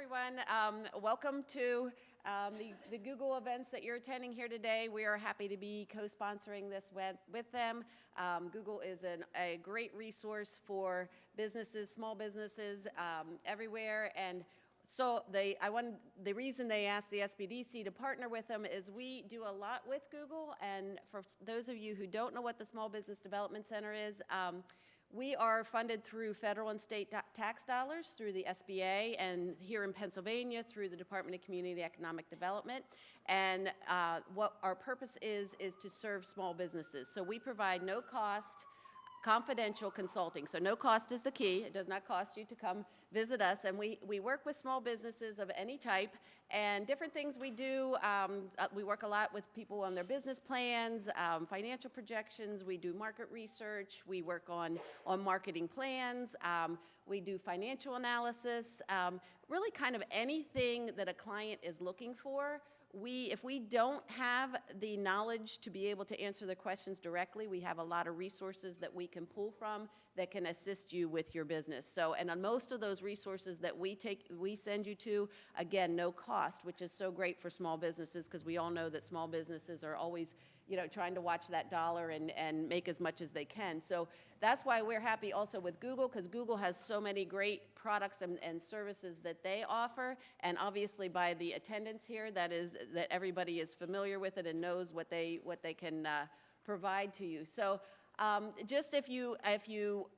everyone. Welcome to the Google events that you're attending here today. We are happy to be co-sponsoring this with them. Google is a great resource for businesses, small businesses everywhere. And so the reason they asked the SBDC to partner with them is we do a lot with Google. And for those of you who don't know what the Small Business Development Center is, we are funded through federal and state tax dollars through the SBA, and here in Pennsylvania through the Department of Community Economic Development. And what our purpose is to serve small businesses. So we provide no cost, confidential consulting. So no cost is the key. It does not cost you to come visit us. And we work with small businesses of any type and different things we do. We work a lot with people on their business plans, financial projections. We do market research. We work on marketing plans. We do financial analysis. Really kind of anything that a client is looking for. If we don't have the knowledge to be able to answer the questions directly, we have a lot of resources that we can pull from that can assist you with your business. So, and on most of those resources that we send you to, again, no cost, which is so great for small businesses because we all know that small businesses are always, trying to watch that dollar and make as much as they can. So that's why we're happy also with Google, because Google has so many great products and services that they offer. And obviously by the attendance here, that everybody is familiar with it and knows what they can provide to you. So just if you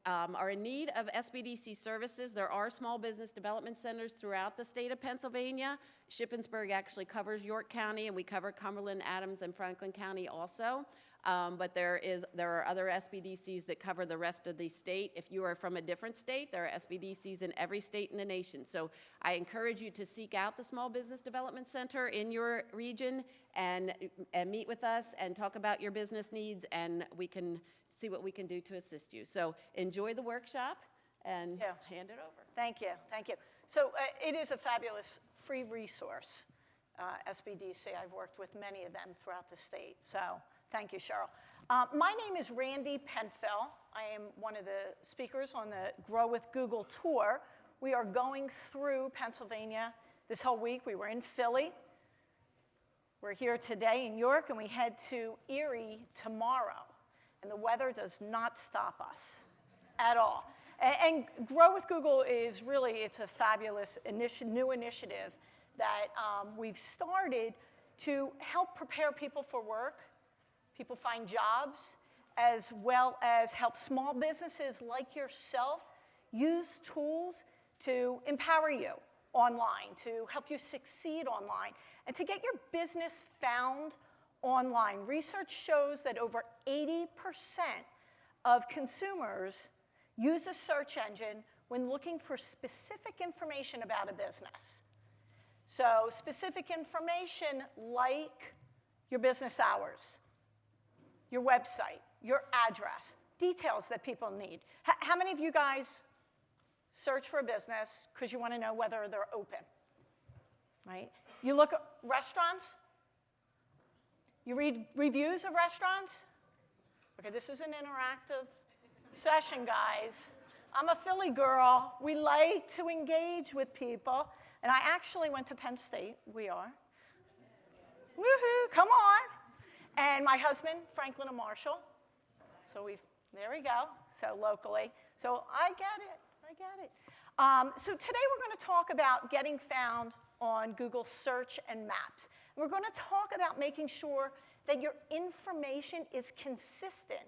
are in need of SBDC services, there are small business development centers throughout the state of Pennsylvania. Shippensburg actually covers York County, and we cover Cumberland, Adams, and Franklin County also. But there are other SBDCs that cover the rest of the state. If you are from a different state, there are SBDCs in every state in the nation. So I encourage you to seek out the Small Business Development Center in your region and meet with us and talk about your business needs, and we can see what we can do to assist you. So enjoy the workshop and hand it over. Thank you, thank you. So it is a fabulous free resource, SBDC. I've worked with many of them throughout the state, so thank you, Cheryl. My name is Randy Penfill. I am one of the speakers on the Grow with Google tour. We are going through Pennsylvania this whole week. We were in Philly. We're here today in York, and we head to Erie tomorrow. And the weather does not stop us at all. And Grow with Google is really, it's a fabulous new initiative that we've started to help prepare people for work, people find jobs, as well as help small businesses like yourself use tools to empower you online, to help you succeed online, and to get your business found online. Research shows that over 80% of consumers use a search engine when looking for specific information about a business. So specific information like your business hours, your website, your address, details that people need. How many of you guys search for a business because you want to know whether they're open, right? You look at restaurants. You read reviews of restaurants? Okay, this is an interactive session, guys. I'm a Philly girl. We like to engage with people. And I actually went to Penn State. We are. Woohoo, come on. And my husband, Franklin and Marshall. So there we go, so locally. So I get it. So today we're going to talk about getting found on Google Search and Maps. We're going to talk about making sure that your information is consistent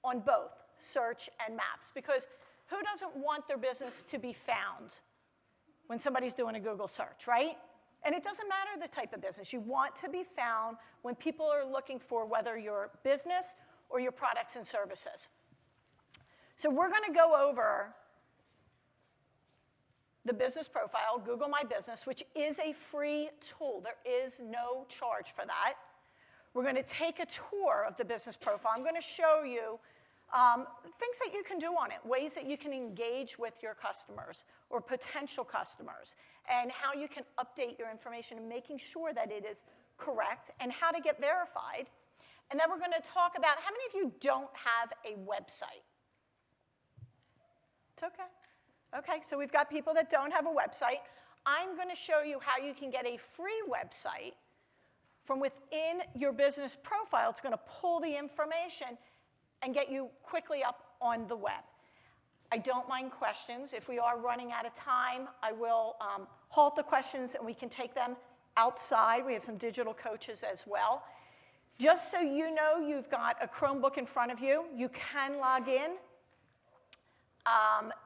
on both search and maps, because who doesn't want their business to be found when somebody's doing a Google search, right? And it doesn't matter the type of business. You want to be found when people are looking for whether your business or your products and services. So we're going to go over the business profile, Google My Business, which is a free tool. There is no charge for that. We're going to take a tour of the business profile. I'm going to show you things that you can do on it, ways that you can engage with your customers or potential customers, and how you can update your information and making sure that it is correct, and how to get verified. And then we're going to talk about how many of you don't have a website? It's okay. Okay, so we've got people that don't have a website. I'm going to show you how you can get a free website from within your business profile. It's going to pull the information and get you quickly up on the web. I don't mind questions. If we are running out of time, I will halt the questions and we can take them outside. We have some digital coaches as well. Just so you know, you've got a Chromebook in front of you. You can log in.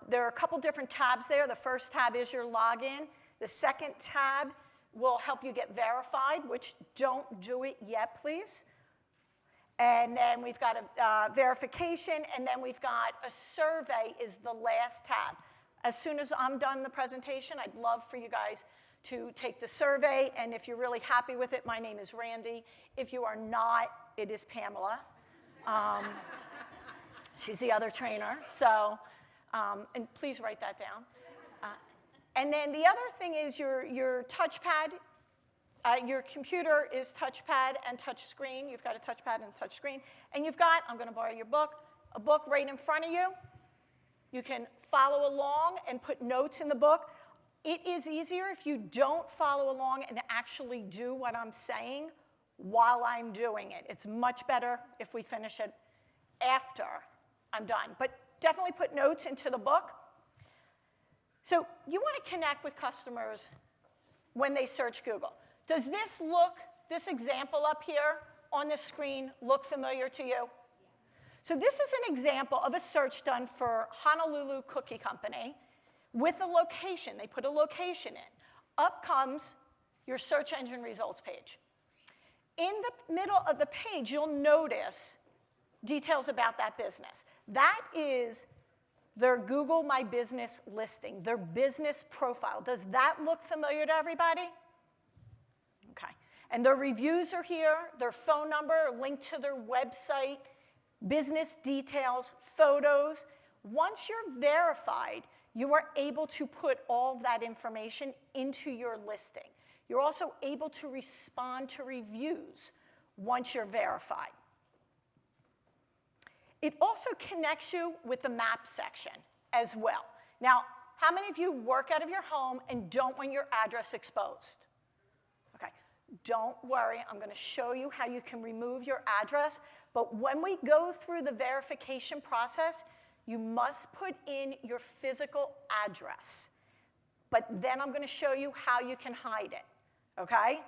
There are a couple different tabs there. The first tab is your login. The second tab will help you get verified, which don't do it yet, please. And then we've got a verification, and then we've got a survey is the last tab. As soon as I'm done the presentation, I'd love for you guys to take the survey, and if you're really happy with it, my name is Randy. If you are not, it is Pamela. She's the other trainer, so, and please write that down. And then the other thing is your touchpad. Your computer is touchpad and touch screen. You've got a touchpad and touch screen. And you've got, I'm going to borrow your book, a book right in front of you. You can follow along and put notes in the book. It is easier if you don't follow along and actually do what I'm saying while I'm doing it. It's much better if we finish it after I'm done. But definitely put notes into the book. So you want to connect with customers when they search Google. Does this example up here on the screen look familiar to you? So this is an example of a search done for Honolulu Cookie Company with a location. They put a location in. Up comes your search engine results page. In the middle of the page, you'll notice details about that business. That is their Google My Business listing, their business profile. Does that look familiar to everybody? Okay. And their reviews are here, their phone number, link to their website, business details, photos. Once you're verified, you are able to put all that information into your listing. You're also able to respond to reviews once you're verified. It also connects you with the map section as well. Now, how many of you work out of your home and don't want your address exposed? Okay, don't worry. I'm going to show you how you can remove your address. But when we go through the verification process, you must put in your physical address. But then I'm going to show you how you can hide it, okay?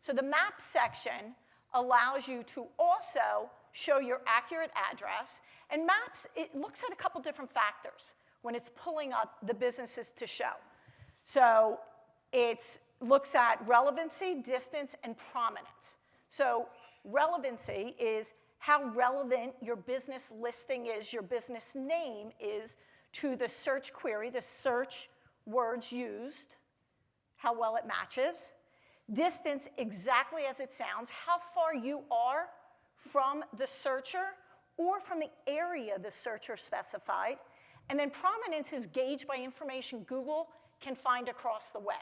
So the map section allows you to also show your accurate address. And maps, it looks at a couple different factors when it's pulling up the businesses to show. So it looks at relevancy, distance, and prominence. So relevancy is how relevant your business listing is, your business name is to the search query, the search words used, how well it matches. Distance, exactly as it sounds, how far you are from the searcher or from the area the searcher specified. And then prominence is gauged by information Google can find across the web.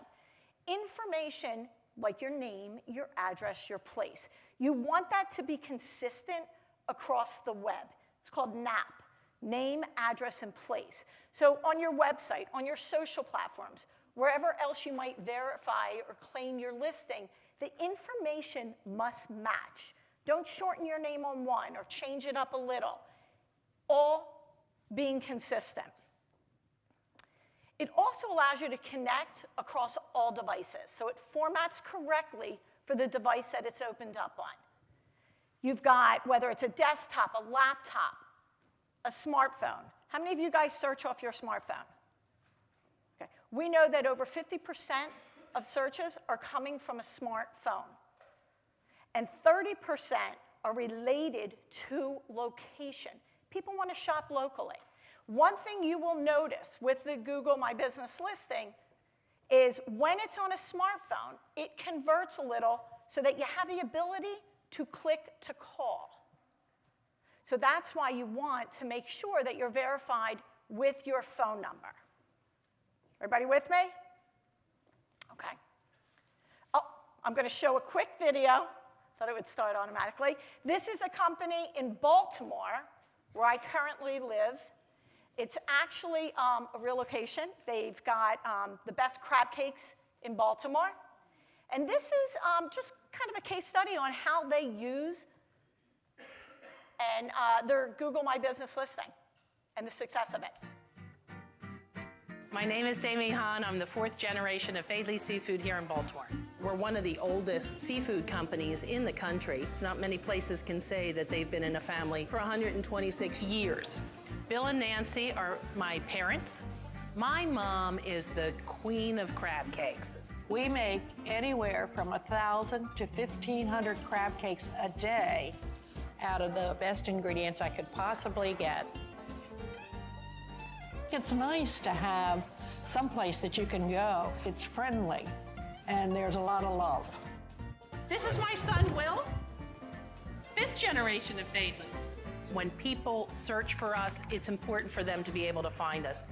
Information like your name, your address, your place. You want that to be consistent across the web. It's called NAP, name, address, and place. So on your website, on your social platforms, wherever else you might verify or claim your listing, the information must match. Don't shorten your name on one or change it up a little. All being consistent. It also allows you to connect across all devices. So it formats correctly for the device that it's opened up on. You've got, whether it's a desktop, a laptop, a smartphone. How many of you guys search off your smartphone? Okay. We know that over 50% of searches are coming from a smartphone. And 30% are related to location. People want to shop locally. One thing you will notice with the Google My Business listing is when it's on a smartphone, it converts a little so that you have the ability to click to call. So that's why you want to make sure that you're verified with your phone number. Everybody with me? Okay. Oh, I'm going to show a quick video. Thought it would start automatically. This is a company in Baltimore, where I currently live. It's actually a real location. They've got the best crab cakes in Baltimore. And this is just kind of a case study on how they use and their Google My Business listing and the success of it. My name is Damie Hahn. I'm the 4th generation of Faidley Seafood here in Baltimore. We're one of the oldest seafood companies in the country. Not many places can say that they've been in a family for 126 years. Bill and Nancy are my parents. My mom is the queen of crab cakes. We make anywhere from 1,000 to 1,500 crab cakes a day out of the best ingredients I could possibly get. It's nice to have someplace that you can go. It's friendly, and there's a lot of love. This is my son, Will, 5th generation of Faidleys. When people search for us, it's important for them to be able to find us,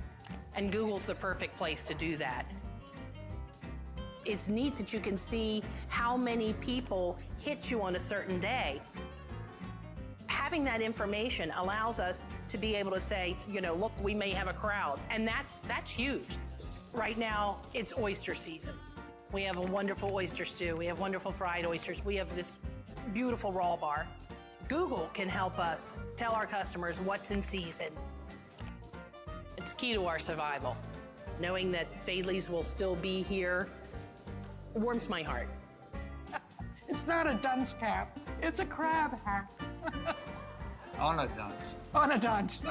and Google's the perfect place to do that. It's neat that you can see how many people hit you on a certain day. Having that information allows us to be able to say, you know, look, we may have a crowd, and that's huge. Right now, it's oyster season. We have a wonderful oyster stew. We have wonderful fried oysters. We have this beautiful raw bar. Google can help us tell our customers what's in season. It's key to our survival. Knowing that Faidley's will still be here warms my heart. It's not a dunce cap, it's a crab hat. On a dunce. On a dunce.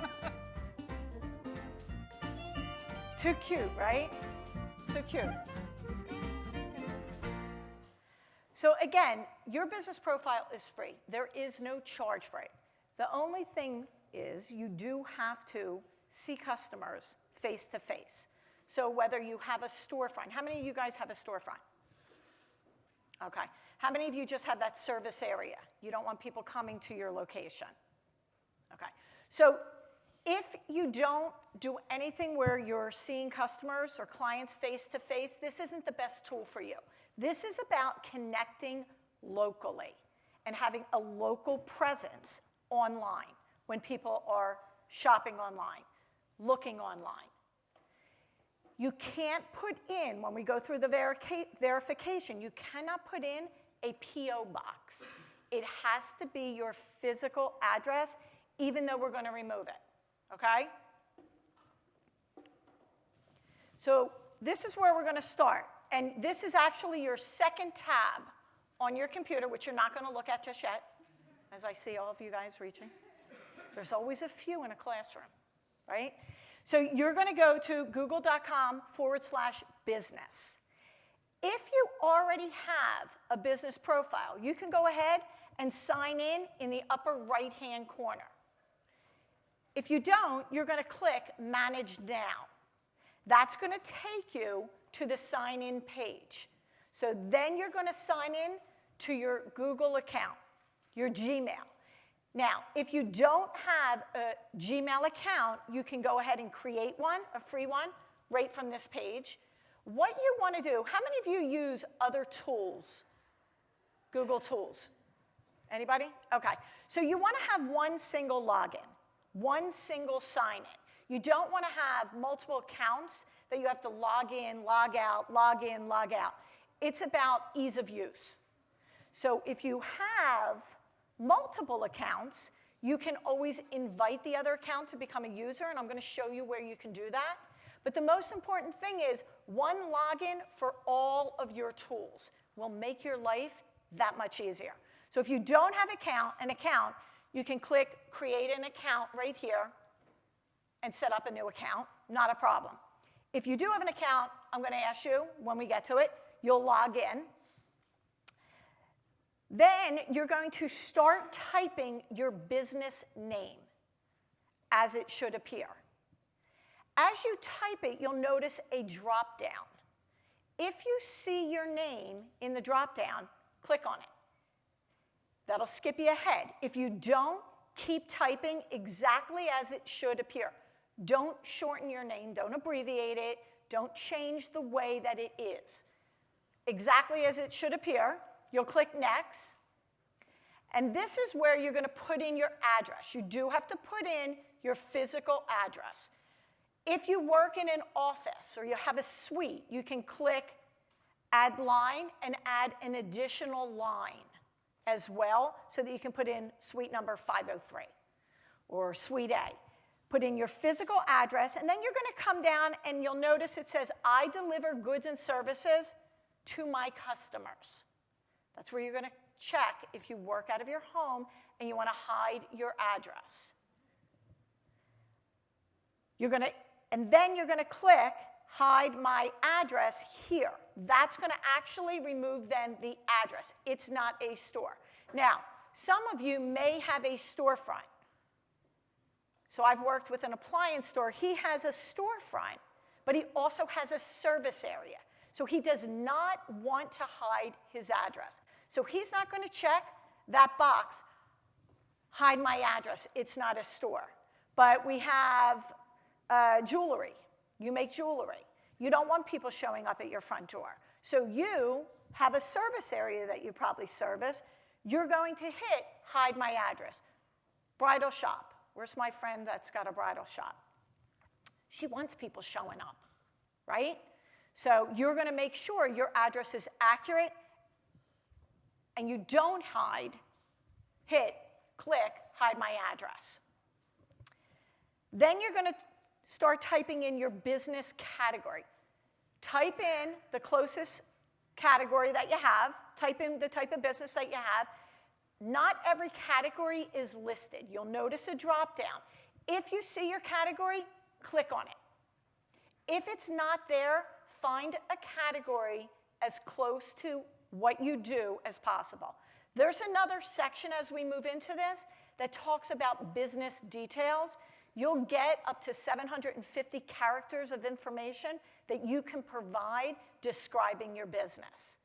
Too cute, right? Too cute. So again, your business profile is free. There is no charge for it. The only thing is you do have to see customers face to face. So whether you have a storefront, how many of you guys have a storefront? Okay. How many of you just have that service area? You don't want people coming to your location. Okay. So if you don't do anything where you're seeing customers or clients face to face, this isn't the best tool for you. This is about connecting locally and having a local presence online when people are shopping online, looking online. You can't put in, when we go through the verification, you cannot put in a P.O. box. It has to be your physical address, even though we're going to remove it, okay? So this is where we're going to start. And this is actually your second tab on your computer, which you're not going to look at just yet, as I see all of you guys reaching. There's always a few in a classroom, right? So you're going to go to google.com/business. If you already have a business profile, you can go ahead and sign in the upper right-hand corner. If you don't, you're going to click Manage Now. That's going to take you to the sign-in page. So then you're going to sign in to your Google account, your Gmail. Now, if you don't have a Gmail account, you can go ahead and create one, a free one, right from this page. What you want to do, how many of you use other tools? Google tools? Anybody? Okay. So you want to have one single login, one single sign-in. You don't want to have multiple accounts that you have to log in, log out, log in, log out. It's about ease of use. So if you have multiple accounts, you can always invite the other account to become a user, and I'm going to show you where you can do that. But the most important thing is one login for all of your tools will make your life that much easier. So if you don't have an account, you can click Create an Account right here and set up a new account. Not a problem. If you do have an account, I'm going to ask you, when we get to it, you'll log in. Then you're going to start typing your business name as it should appear. As you type it, you'll notice a drop-down. If you see your name in the drop-down, click on it. That'll skip you ahead. If you don't, keep typing exactly as it should appear. Don't shorten your name, don't abbreviate it, don't change the way that it is. Exactly as it should appear, you'll click Next. And this is where you're going to put in your address. You do have to put in your physical address. If you work in an office or you have a suite, you can click Add Line and add an additional line as well so that you can put in suite number 503 or suite A. Put in your physical address, and then you're going to come down and you'll notice it says, I deliver goods and services to my customers. That's where you're going to check if you work out of your home and you want to hide your address. And then you're going to click Hide My Address here. That's going to actually remove then the address. It's not a store. Now, some of you may have a storefront. So I've worked with an appliance store. He has a storefront, but he also has a service area. So he does not want to hide his address. So he's not going to check that box, hide my address. It's not a store. But we have jewelry. You make jewelry. You don't want people showing up at your front door. So you have a service area that you probably service. You're going to hit hide my address. Bridal shop. Where's my friend that's got a bridal shop? She wants people showing up, right? So you're going to make sure your address is accurate and you don't click hide my address. Then you're going to start typing in your business category. Type in the closest category that you have. Type in the type of business that you have. Not every category is listed. You'll notice a drop down. If you see your category, click on it. If it's not there, find a category as close to what you do as possible. There's another section as we move into this that talks about business details. You'll get up to 750 characters of information that you can provide describing your business.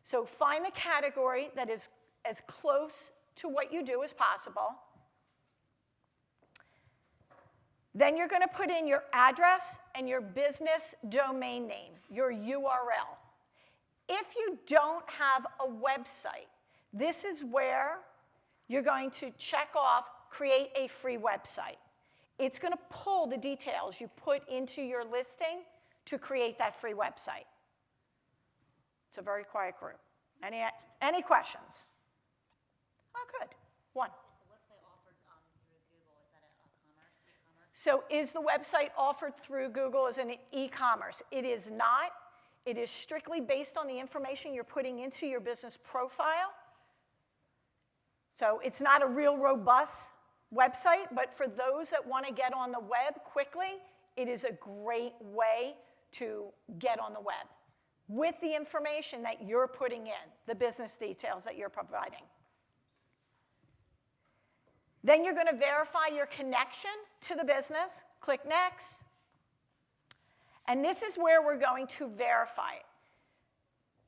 So find the category that is as close to what you do as possible. Then you're going to put in your address and your business domain name, your URL. If you don't have a website, this is where you're going to check off create a free website. It's going to pull the details you put into your listing to create that free website. It's a very quiet group. Any questions? Oh, good. One. Is the website offered through Google? Is that e-commerce? So is the website offered through Google as an e-commerce? It is not. It is strictly based on the information you're putting into your business profile. So it's not a real robust website, but for those that want to get on the web quickly, it is a great way to get on the web with the information that you're putting in, the business details that you're providing. Then you're going to verify your connection to the business. Click Next. And this is where we're going to verify it.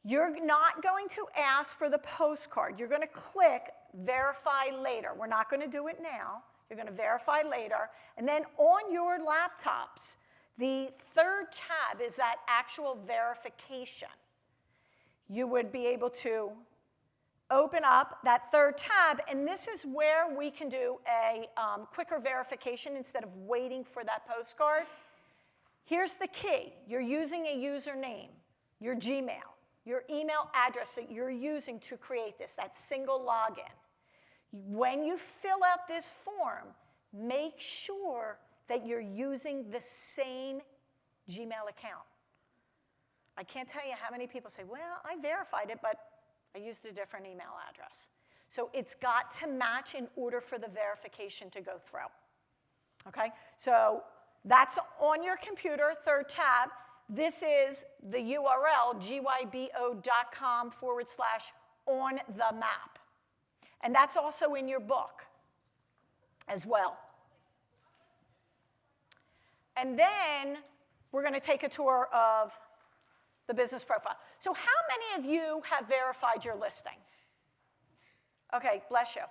You're not going to ask for the postcard. You're going to click Verify Later. We're not going to do it now. You're going to verify later. And then on your laptops, the third tab is that actual verification. You would be able to open up that third tab, and this is where we can do a quicker verification instead of waiting for that postcard. Here's the key. You're using a username, your Gmail, your email address that you're using to create this, that single login. When you fill out this form, make sure that you're using the same Gmail account. I can't tell you how many people say, well, I verified it, but I used a different email address. So it's got to match in order for the verification to go through. Okay? So that's on your computer, third tab. This is the URL, gybo.com/on-the-map. And that's also in your book as well. And then we're going to take a tour of the business profile. So how many of you have verified your listing? Okay, bless you.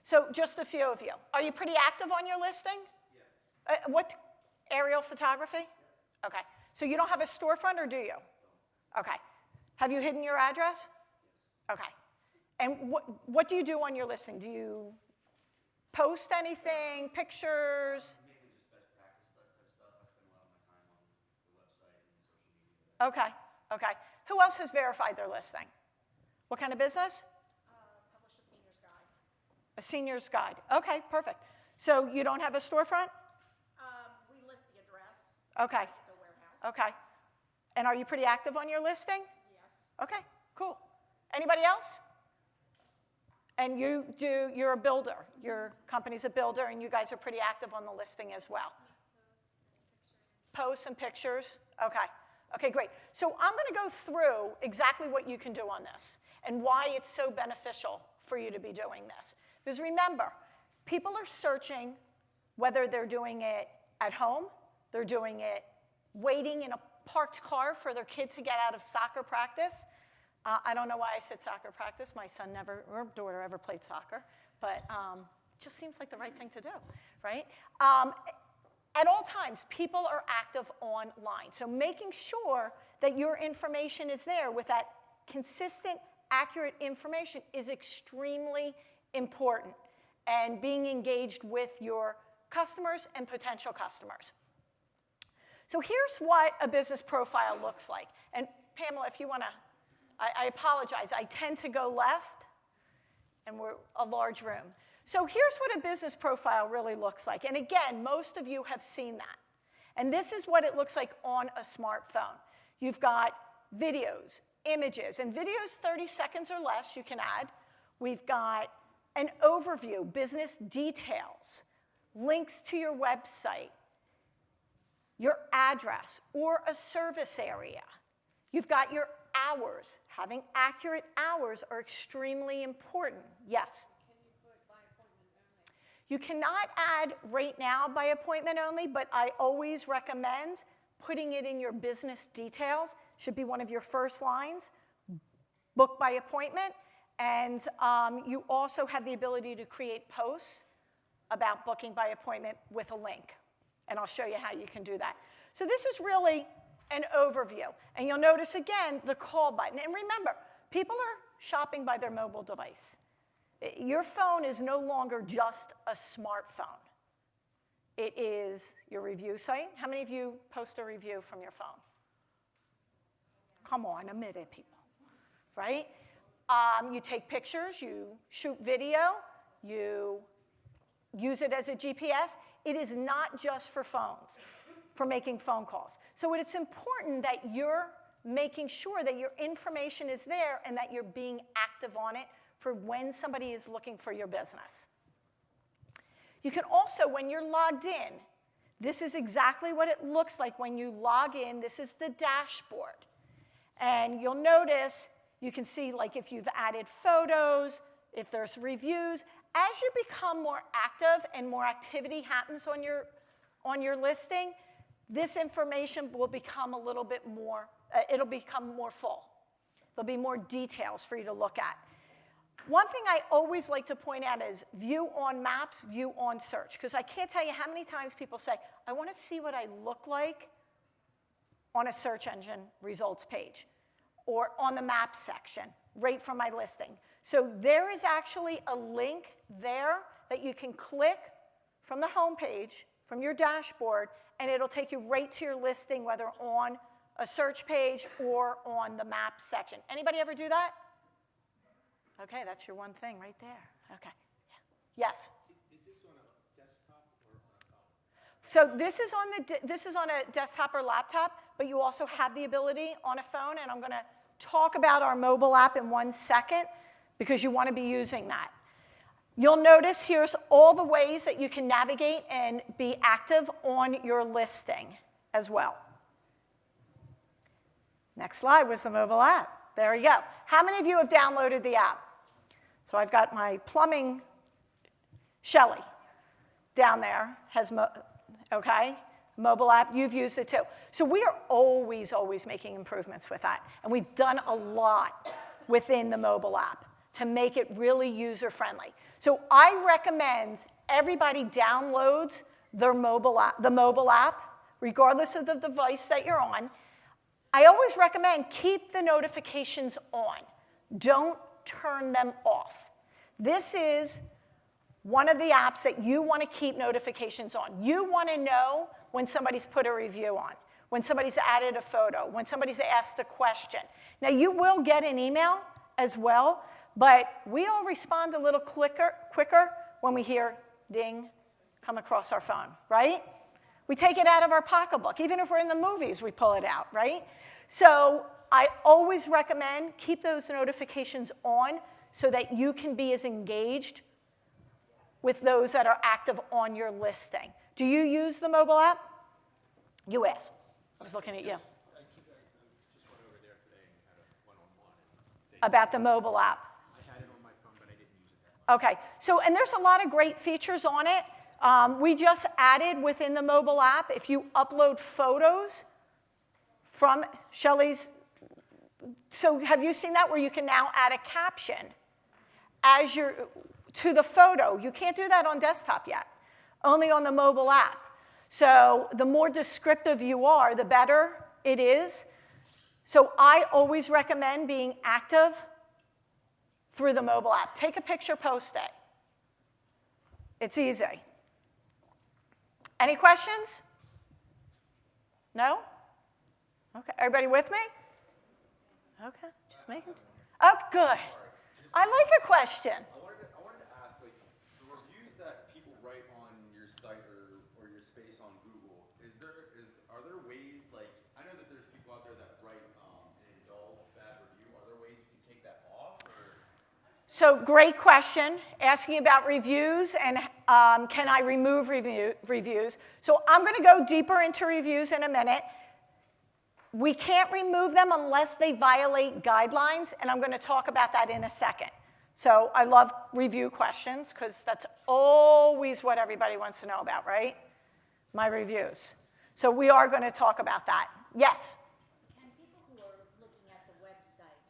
So just a few of you. Are you pretty active on your listing? Yeah. What, aerial photography? Okay. So you don't have a storefront, or do you? Okay. Have you hidden your address? Okay. And what do you do on your listing? Do you post anything, pictures? Okay, okay. Who else has verified their listing? What kind of business? Published a senior's guide. A senior's guide. Okay, perfect. So you don't have a storefront? We list the address. Okay, It's a warehouse. okay. And are you pretty active on your listing? Yes. Okay, cool. Anybody else? And you're a builder. Your company's a builder, and you guys are pretty active on the listing as well. Posts and pictures. Okay. Okay, great. So I'm going to go through exactly what you can do on this and why it's so beneficial for you to be doing this. Because remember, people are searching whether they're doing it at home, they're doing it waiting in a parked car for their kid to get out of soccer practice. I don't know why I said soccer practice. My son never, or daughter ever played soccer, but it just seems like the right thing to do, right? At all times, people are active online. So making sure that your information is there with that consistent, accurate information is extremely important. And being engaged with your customers and potential customers. So here's what a business profile looks like. And Pamela, if you want to, I apologize. I tend to go left, and we're a large room. So here's what a business profile really looks like. And again, most of you have seen that. And this is what it looks like on a smartphone. You've got videos, images, and videos 30 seconds or less you can add. We've got an overview, business details, links to your website, your address, or a service area. You've got your hours. Having accurate hours are extremely important. Yes? You cannot add right now by appointment only, but I always recommend putting it in your business details. Should be one of your first lines. Book by appointment. And you also have the ability to create posts about booking by appointment with a link. And I'll show you how you can do that. So this is really an overview. And you'll notice, again, the call button. And remember, people are shopping by their mobile device. Your phone is no longer just a smartphone. It is your review site. How many of you post a review from your phone? Come on, admit it, people, right? You take pictures, you shoot video, you use it as a GPS. It is not just for phones, for making phone calls. So it's important that you're making sure that your information is there and that you're being active on it for when somebody is looking for your business. You can also, when you're logged in, this is exactly what it looks like when you log in. This is the dashboard. And you'll notice, you can see like if you've added photos, if there's reviews. As you become more active and more activity happens on your listing, this information will become a little bit more, it'll become more full. There'll be more details for you to look at. One thing I always like to point out is view on maps, view on search. Because I can't tell you how many times people say, I want to see what I look like on a search engine results page or on the maps section, right from my listing. So there is actually a link there that you can click from the home page, from your dashboard, and it'll take you right to your listing, whether on a search page or on the maps section. Anybody ever do that? Okay, that's your one thing right there. Okay. Yeah. Yes? Is this on a desktop or on a phone? So this is on a desktop or laptop, but you also have the ability on a phone, and I'm going to talk about our mobile app in 1 second because you want to be using that. You'll notice here's all the ways that you can navigate and be active on your listing as well. Next slide was the mobile app. There you go. How many of you have downloaded the app? So I've got my plumbing, Shelly, down there, mobile app. You've used it too. So we are always making improvements with that. And we've done a lot within the mobile app to make it really user-friendly. So I recommend everybody downloads the mobile app, regardless of the device that you're on. I always recommend keep the notifications on. Don't turn them off. This is one of the apps that you want to keep notifications on. You want to know when somebody's put a review on, when somebody's added a photo, when somebody's asked a question. Now, you will get an email as well, but we all respond a little quicker when we hear ding come across our phone, right? We take it out of our pocketbook. Even if we're in the movies, we pull it out, right? So I always recommend keep those notifications on so that you can be as engaged with those that are active on your listing. Do you use the mobile app? You asked. I was looking at you. I just went over there today and had a one-on-one. About the mobile app. I had it on my phone, but I didn't use it that much. Okay, so, and there's a lot of great features on it. We just added within the mobile app, if you upload photos from Shelley's, so have you seen that where you can now add a caption as you're, to the photo? You can't do that on desktop yet, only on the mobile app. So the more descriptive you are, the better it is. So I always recommend being active through the mobile app. Take a picture, post it. It's easy. Any questions? No? Okay, everybody with me? Okay, just making. Oh, good. I like a question. I wanted to ask, like, the reviews that people write on your site or your space on Google, are there ways, like, I know that there's people out there that write an dull, bad review. Are there ways you can take that off? Or? So great question, asking about reviews and can I remove reviews. So I'm going to go deeper into reviews in a minute. We can't remove them unless they violate guidelines, and I'm going to talk about that in a second. So I love review questions because that's always what everybody wants to know about, right? My reviews. So we are going to talk about that. Yes? Can people who are looking at the website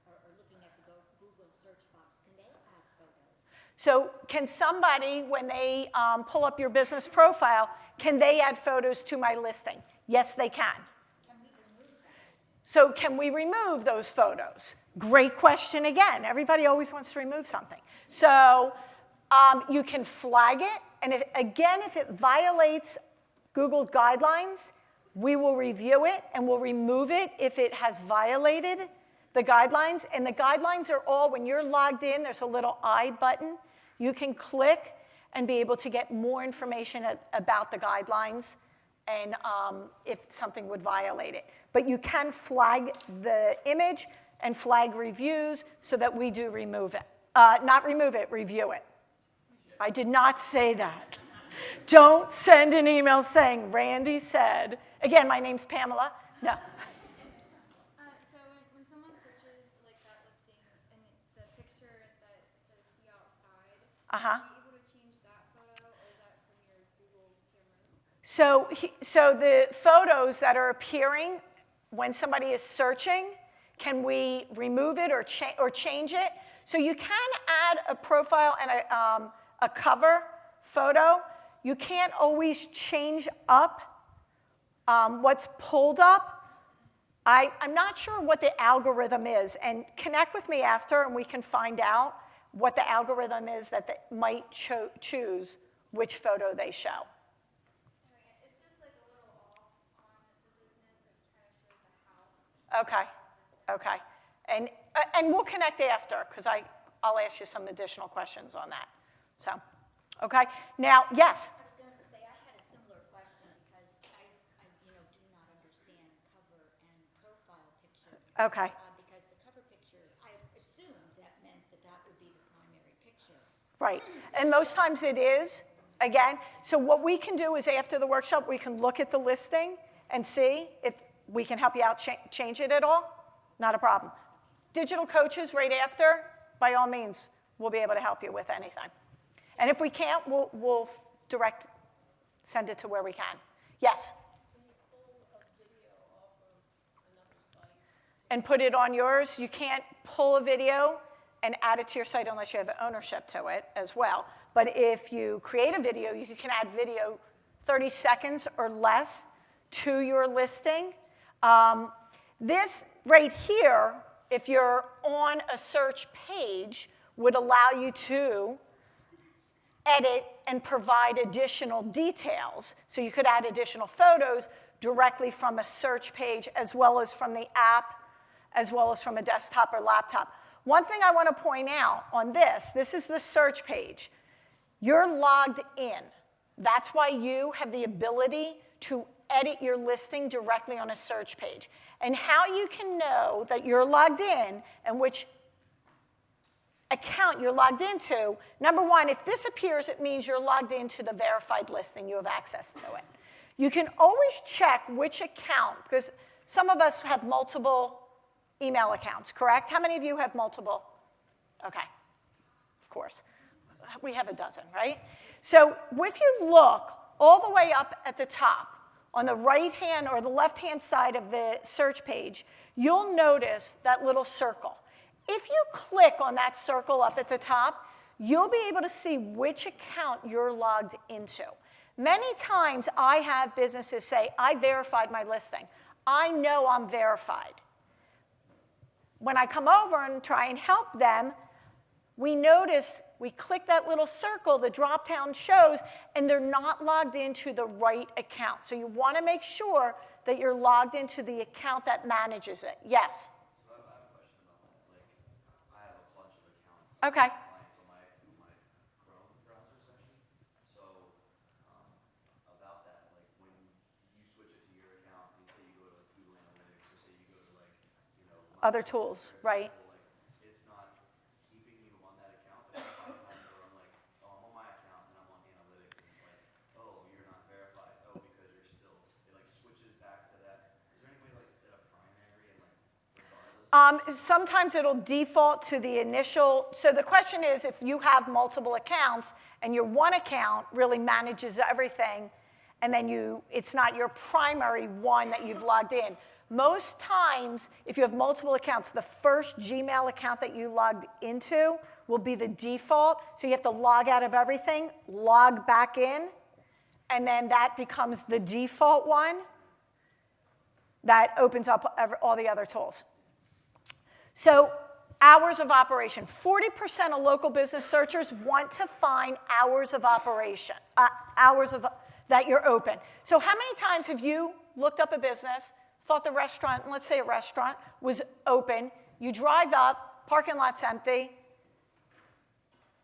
or looking at the Google search box, can they add photos? So can somebody, when they pull up your business profile, can they add photos to my listing? Yes, they can. So can we remove those photos? Great question again. Everybody always wants to remove something. So you can flag it, and if it violates Google's guidelines, we will review it and we'll remove it if it has violated the guidelines. And the guidelines are all, when you're logged in, there's a little I button. You can click and be able to get more information about the guidelines and if something would violate it. But you can flag the image and flag reviews so that we do remove it. Not remove it, review it. I did not say that. Don't send an email saying, Randy said. Again, my name's Pamela. No. So when someone searches like that listing and the picture that says see outside, are you able to change that photo or is that from your Google cameras? So the photos that are appearing when somebody is searching, can we remove it or change it? So you can add a profile and a cover photo. You can't always change up what's pulled up. I'm not sure what the algorithm is, and connect with me after and we can find out what the algorithm is that they might choose which photo they show. It's just like a little off on the business that kind of shows the house. Okay. And we'll connect after because I'll ask you some additional questions on that. So, okay. Now, yes. I was going to say I had a similar question because I do not understand cover and profile picture. Okay. Because the cover picture, I assumed that meant that would be the primary picture. Right. And most times it is, again. So what we can do is after the workshop, we can look at the listing and see if we can help you out change it at all. Not a problem. Digital coaches right after, by all means, we'll be able to help you with anything. And if we can't, we'll send it to where we can. Yes? Can you pull a video off of another site? And put it on yours. You can't pull a video and add it to your site unless you have ownership to it as well. But if you create a video, you can add video 30 seconds or less to your listing. This right here, if you're on a search page, would allow you to edit and provide additional details. So you could add additional photos, directly from a search page, as well as from the app, as well as from a desktop or laptop. One thing I want to point out on this is the search page. You're logged in. That's why you have the ability to edit your listing directly on a search page. And how you can know that you're logged in and which account you're logged into, number one, if this appears, it means you're logged into the verified listing. You have access to it. You can always check which account, because some of us have multiple email accounts, correct? How many of you have multiple? Okay, of course. We have a dozen, right? So if you look all the way up at the top, on the right-hand or the left-hand side of the search page, you'll notice that little circle. If you click on that circle up at the top, you'll be able to see which account you're logged into. Many times I have businesses say, I verified my listing. I know I'm verified. When I come over and try and help them, we notice we click that little circle, the drop-down shows, and they're not logged into the right account. So you want to make sure that you're logged into the account that manages it. Yes? So I have a question about that. Like, I have a bunch of accounts. Okay. On my Chrome browser section. So about that, like when you switch it to your account, you say you go to like Google Analytics, or say you go to like, you know, Other tools, right? it's not keeping you on that account. But a lot of times where I'm like, oh, I'm on my account and I'm on Analytics, and it's like, oh, you're not verified. Oh, because you're still. It like switches back to that. Is there any way to like set up primary and like regardless? Sometimes it'll default to the initial. So the question is, if you have multiple accounts and your one account really manages everything, and then it's not your primary one that you've logged in. Most times, if you have multiple accounts, the first Gmail account that you logged into will be the default. So you have to log out of everything, log back in, and then that becomes the default one that opens up all the other tools. So hours of operation. 40% of local business searchers want to find hours of operation, that you're open. So how many times have you looked up a business, thought the restaurant, let's say a restaurant, was open, you drive up, parking lot's empty,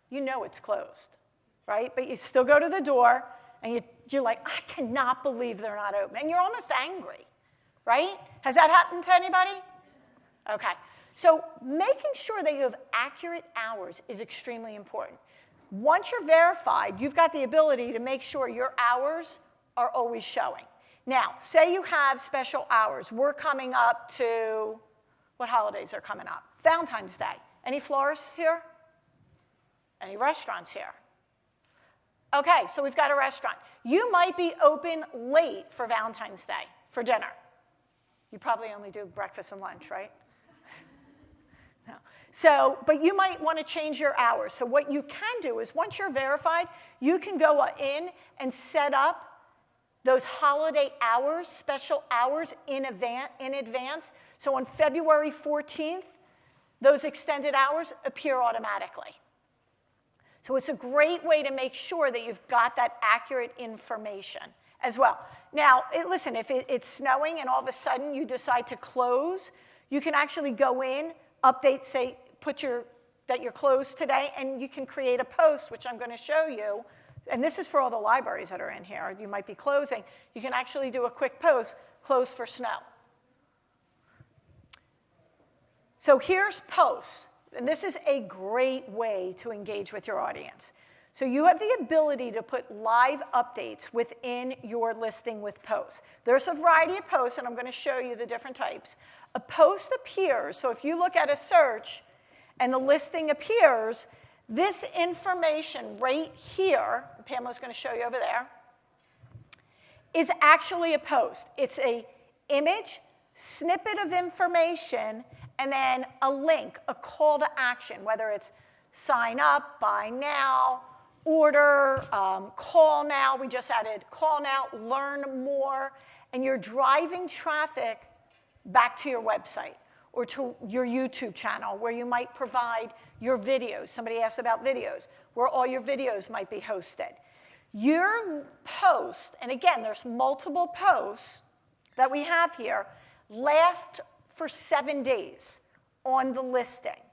you know it's closed, right? But you still go to the door, and you're like, I cannot believe they're not open. And you're almost angry, right? Has that happened to anybody? Okay. So making sure that you have accurate hours is extremely important. Once you're verified, you've got the ability to make sure your hours are always showing. Now, say you have special hours. We're coming up to, what holidays are coming up? Valentine's Day. Any florists here? Any restaurants here? Okay, so we've got a restaurant. You might be open late for Valentine's Day, for dinner. You probably only do breakfast and lunch, right? No. So, but you might want to change your hours. So what you can do is once you're verified, you can go in and set up those holiday hours, special hours in advance. So on February 14th, those extended hours appear automatically. So it's a great way to make sure that you've got that accurate information as well. Now, listen, if it's snowing and all of a sudden you decide to close, you can actually go in, update, say, that you're closed today, and you can create a post, which I'm going to show you. And this is for all the libraries that are in here. You might be closing. You can actually do a quick post, closed for snow. So here's posts. And this is a great way to engage with your audience. So you have the ability to put live updates within your listing with posts. There's a variety of posts, and I'm going to show you the different types. A post appears, so if you look at a search and the listing appears, this information right here, Pamela's going to show you over there, is actually a post. It's an image, snippet of information, and then a link, a call to action, whether it's sign up, buy now, order, call now. We just added call now, learn more, and you're driving traffic back to your website or to your YouTube channel where you might provide your videos. Somebody asked about videos, where all your videos might be hosted. Your post, and again, there's multiple posts, that we have here last for 7 days on the listing.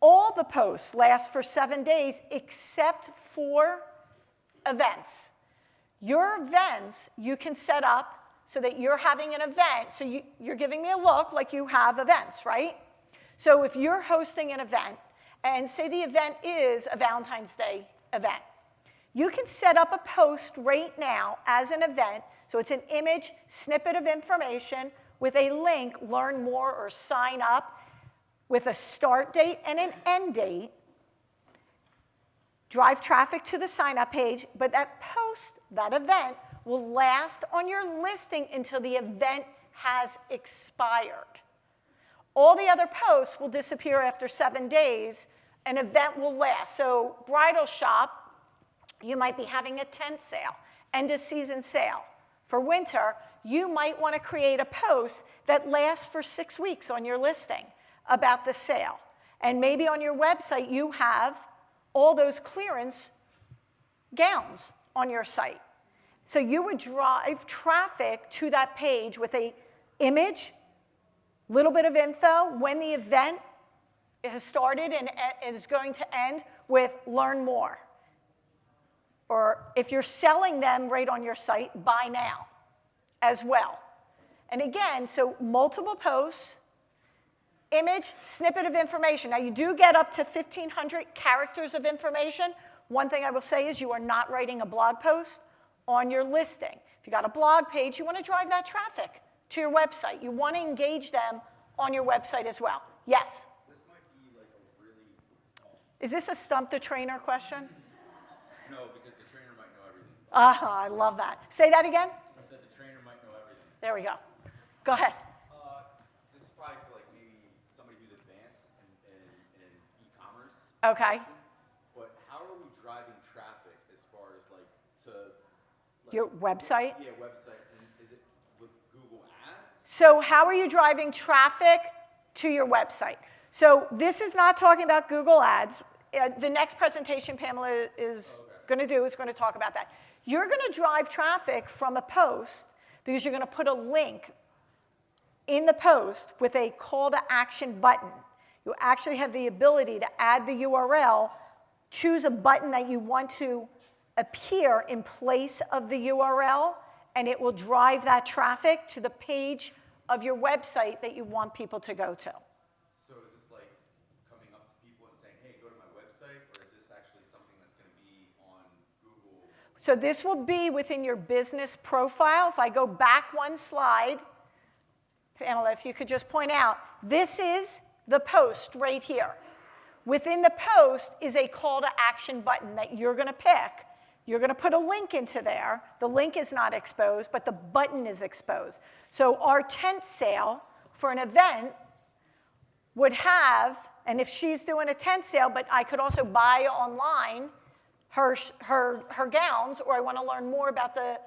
All the posts last for 7 days except for events. Your events you can set up so that you're having an event, so you're giving me a look like you have events, right? So if you're hosting an event, and say the event is a Valentine's Day event, you can set up a post right now as an event, so it's an image, snippet of information with a link, learn more or sign up, with a start date and an end date, drive traffic to the sign-up page, but that post, that event, will last on your listing until the event has expired. All the other posts will disappear after 7 days. An event will last. So bridal shop, you might be having a tent sale, end of season sale. For winter, you might want to create a post that lasts for 6 weeks on your listing about the sale. And maybe on your website you have all those clearance gowns on your site. So you would drive traffic to that page with an image, little bit of info, when the event has started and is going to end with learn more. Or if you're selling them right on your site, buy now as well. And again, so multiple posts, image, snippet of information. Now you do get up to 1,500 characters of information. One thing I will say is you are not writing a blog post on your listing. If you got a blog page, you want to drive that traffic to your website. You want to engage them on your website as well. Yes? This might be like a really... Is this a stump the trainer question? No, because the trainer might know everything. I love that. Say that again. I said the trainer might know everything. There we go. Go ahead. This is probably for like maybe somebody who's advanced in e-commerce. Okay. But how are we driving traffic as far as like to... Like, Your website? Yeah, website. And is it with Google Ads? So how are you driving traffic to your website? So this is not talking about Google Ads. The next presentation Pamela is going to do is going to talk about that. You're going to drive traffic from a post because you're going to put a link in the post with a call to action button. You actually have the ability to add the URL, choose a button that you want to appear in place of the URL, and it will drive that traffic to the page of your website that you want people to go to. So is this like coming up to people and saying, hey, go to my website, or is this actually something that's going to be on Google? So this will be within your business profile. If I go back one slide, Pamela, if you could just point out, this is the post right here. Within the post is a call to action button that you're going to pick. You're going to put a link into there. The link is not exposed, but the button is exposed. So our tent sale for an event would have, and if she's doing a tent sale, but I could also buy online her gowns, or I want to learn more about the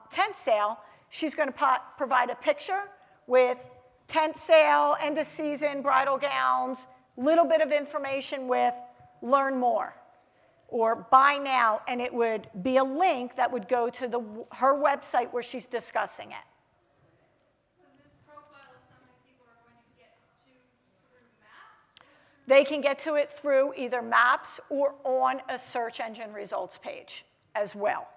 tent sale, she's going to provide a picture with tent sale, end of season, bridal gowns, little bit of information with learn more or buy now, and it would be a link that would go to her website where she's discussing it. So this profile is something people are going to get to through Maps? They can get to it through either Maps or on a search engine results page as well.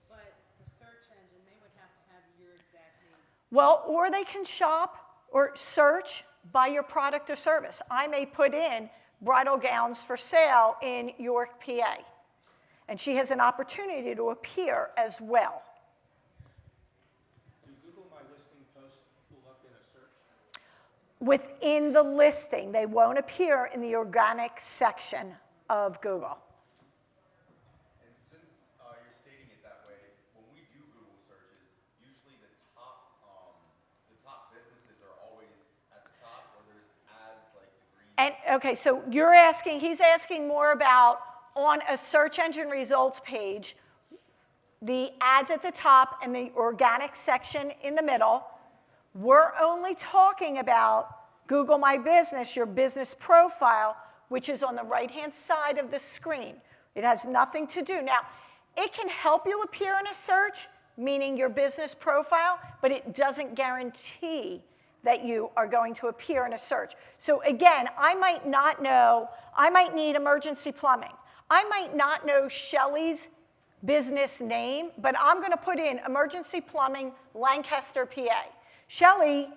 But the search engine, they would have to have your exact name. Well, or they can shop or search by your product or service. I may put in bridal gowns for sale in York, PA. And she has an opportunity to appear as well. Do Google My Listing posts pull up in a search? Within the listing, they won't appear in the organic section of Google. And since you're stating it that way, when we do Google searches, usually the top businesses are always at the top, or there's ads like the green. And okay, so he's asking more about on a search engine results page, the ads at the top and the organic section in the middle. We're only talking about Google My Business, your business profile, which is on the right-hand side of the screen. It has nothing to do. Now, it can help you appear in a search meaning your business profile, but it doesn't guarantee that you are going to appear in a search. So again, I might not know, I might need emergency plumbing. I might not know Shelley's business name, but I'm going to put in emergency plumbing, Lancaster, PA. Shelley,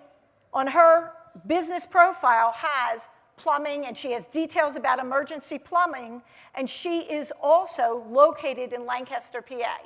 on her business profile, has plumbing, and she has details about emergency plumbing, and she is also located in Lancaster, PA.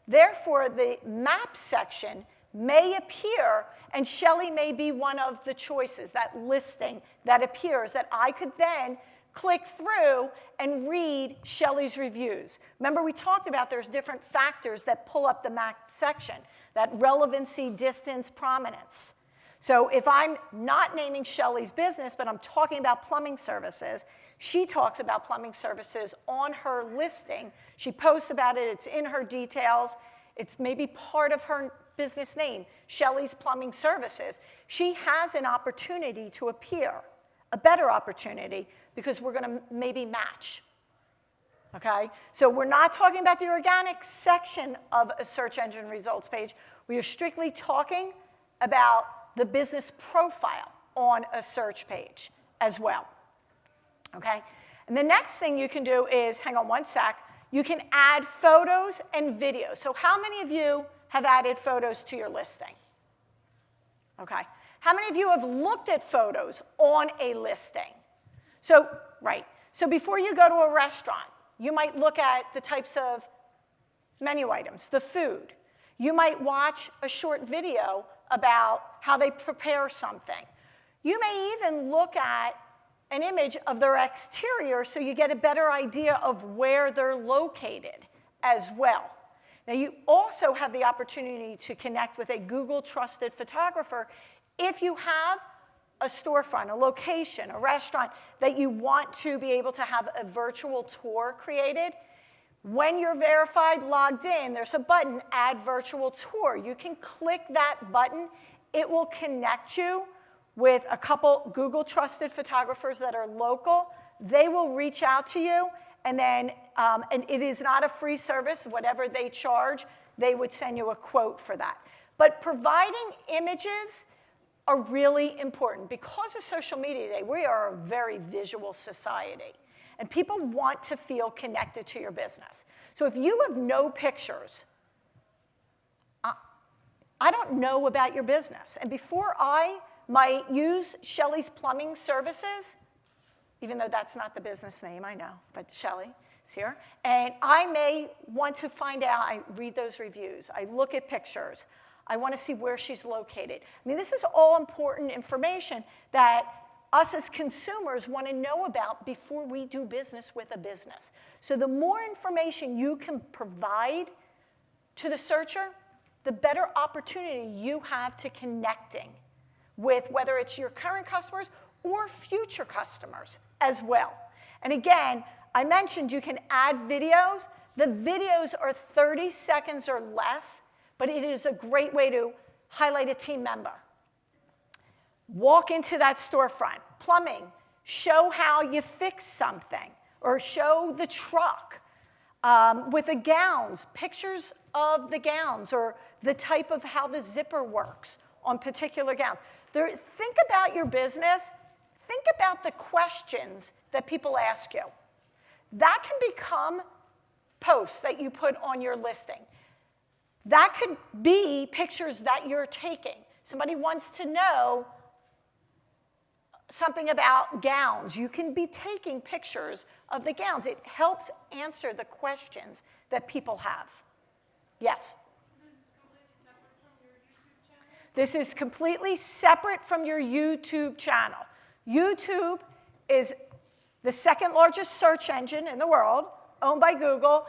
Therefore, the map section may appear, and Shelley may be one of the choices, that listing that appears, that I could then click through and read Shelley's reviews. Remember, we talked about there's different factors that pull up the map section, that relevancy, distance, prominence. So if I'm not naming Shelley's business, but I'm talking about plumbing services, she talks about plumbing services on her listing. She posts about it. It's in her details. It's maybe part of her business name, Shelley's Plumbing Services. She has an opportunity to appear, a better opportunity, because we're going to maybe match. Okay? So we're not talking about the organic section of a search engine results page. We are strictly talking about the business profile on a search page as well. Okay? And the next thing you can do is, hang on one sec, you can add photos and videos. So how many of you have added photos to your listing? Okay. How many of you have looked at photos on a listing? So, right. So before you go to a restaurant, you might look at the types of menu items, the food. You might watch a short video about how they prepare something. You may even look at an image of their exterior so you get a better idea of where they're located as well. Now, you also have the opportunity to connect with a Google trusted photographer if you have a storefront, a location, a restaurant that you want to be able to have a virtual tour created. When you're verified, logged in, there's a button, Add Virtual Tour. You can click that button. It will connect you with a couple Google trusted photographers that are local. They will reach out to you, and then and it is not a free service. Whatever they charge, they would send you a quote for that. But providing images are really important. Because of social media today, we are a very visual society. And people want to feel connected to your business. So if you have no pictures, I don't know about your business. And before I might use Shelley's Plumbing Services, even though that's not the business name, I know, but Shelley is here. And I may want to find out, I read those reviews, I look at pictures, I want to see where she's located. I mean, this is all important information that us as consumers want to know about before we do business with a business. So the more information you can provide to the searcher, the better opportunity you have to connecting with whether it's your current customers or future customers as well. And again, I mentioned you can add videos. The videos are 30 seconds or less, but it is a great way to highlight a team member. Walk into that storefront, plumbing, show how you fix something, or show the truck. With the gowns, pictures of the gowns, or the type of how the zipper works on particular gowns. Think about your business. Think about the questions that people ask you. That can become posts that you put on your listing. That could be pictures that you're taking. Somebody wants to know something about gowns. You can be taking pictures of the gowns. It helps answer the questions that people have. Yes? This is completely separate from your YouTube channel. YouTube is the second largest search engine in the world, owned by Google.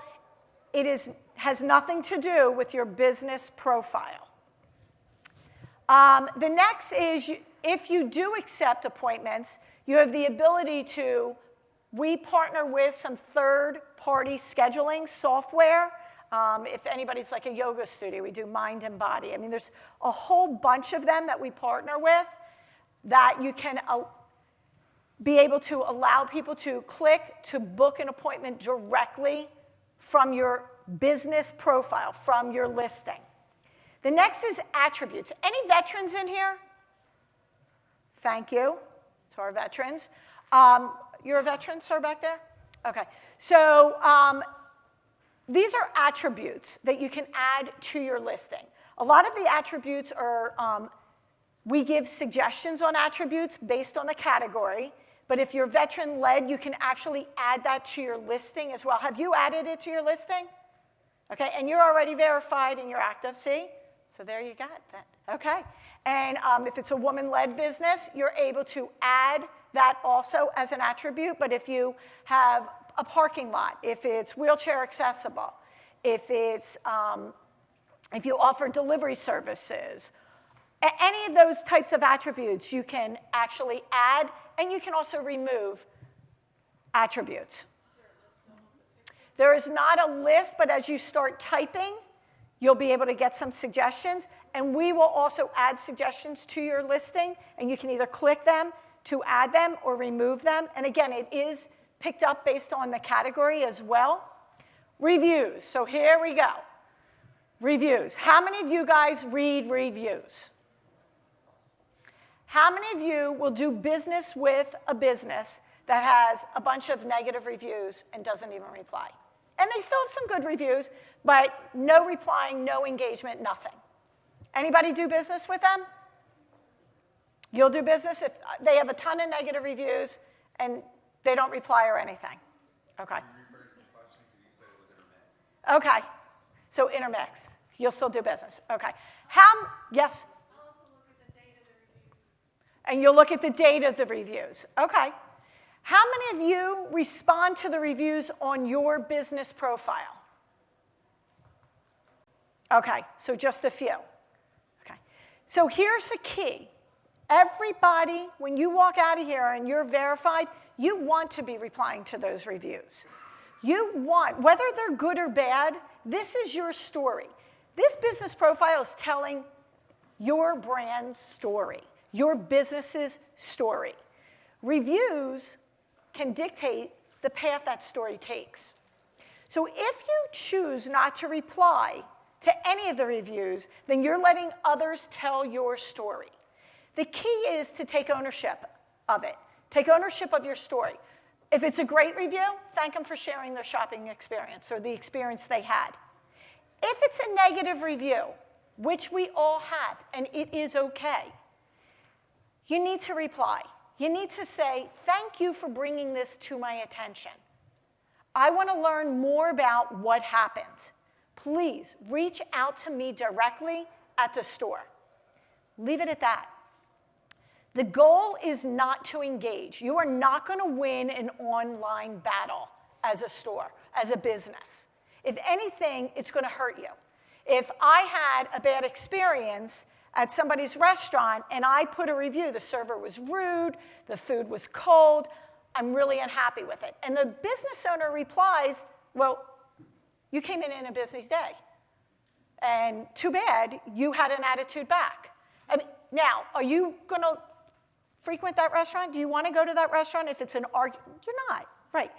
It has nothing to do with your business profile. The next is, if you do accept appointments, you have the ability to, we partner with some third-party scheduling software. If anybody's like a yoga studio, we do Mind and Body. I mean, there's a whole bunch of them that we partner with that you can be able to allow people to click to book an appointment directly from your business profile, from your listing. The next is attributes. Any veterans in here? Thank you to our veterans. You're a veteran, sir, back there? Okay. So these are attributes that you can add to your listing. A lot of the attributes are, we give suggestions on attributes based on the category, but if you're veteran-led, you can actually add that to your listing as well. Have you added it to your listing? Okay, and you're already verified and you're active, see? So there you got that, okay. And if it's a woman-led business, you're able to add that also as an attribute, but if you have a parking lot, if it's wheelchair accessible, if you offer delivery services, any of those types of attributes you can actually add, and you can also remove attributes. There is not a list, but as you start typing, you'll be able to get some suggestions, and we will also add suggestions to your listing, and you can either click them to add them or remove them. And again, it is picked up based on the category as well. Reviews, so here we go. Reviews. How many of you guys read reviews? How many of you will do business with a business that has a bunch of negative reviews and doesn't even reply? And they still have some good reviews, but no replying, no engagement, nothing. Anybody do business with them? You'll do business if they have a ton of negative reviews and they don't reply or anything. Okay. Okay. So intermix. You'll still do business. Okay. Yes? I'll also look at the date of the reviews. And you'll look at the date of the reviews. Okay. How many of you respond to the reviews on your business profile? Okay, so just a few. Okay. So here's a key. Everybody, when you walk out of here and you're verified, you want to be replying to those reviews. You want, whether they're good or bad, this is your story. This business profile is telling your brand's story, your business's story. Reviews can dictate the path that story takes. So if you choose not to reply to any of the reviews, then you're letting others tell your story. The key is to take ownership of it. Take ownership of your story. If it's a great review, thank them for sharing their shopping experience or the experience they had. If it's a negative review, which we all have, and it is okay, you need to reply. You need to say, thank you for bringing this to my attention. I want to learn more about what happened. Please reach out to me directly at the store. Leave it at that. The goal is not to engage. You are not going to win an online battle as a store, as a business. If anything, it's going to hurt you. If I had a bad experience at somebody's restaurant and I put a review, the server was rude, the food was cold, I'm really unhappy with it. And the business owner replies, well, you came in a busy day. And too bad, you had an attitude back. I mean, now, are you going to frequent that restaurant? Do you want to go to that restaurant if it's an argument? You're not, right.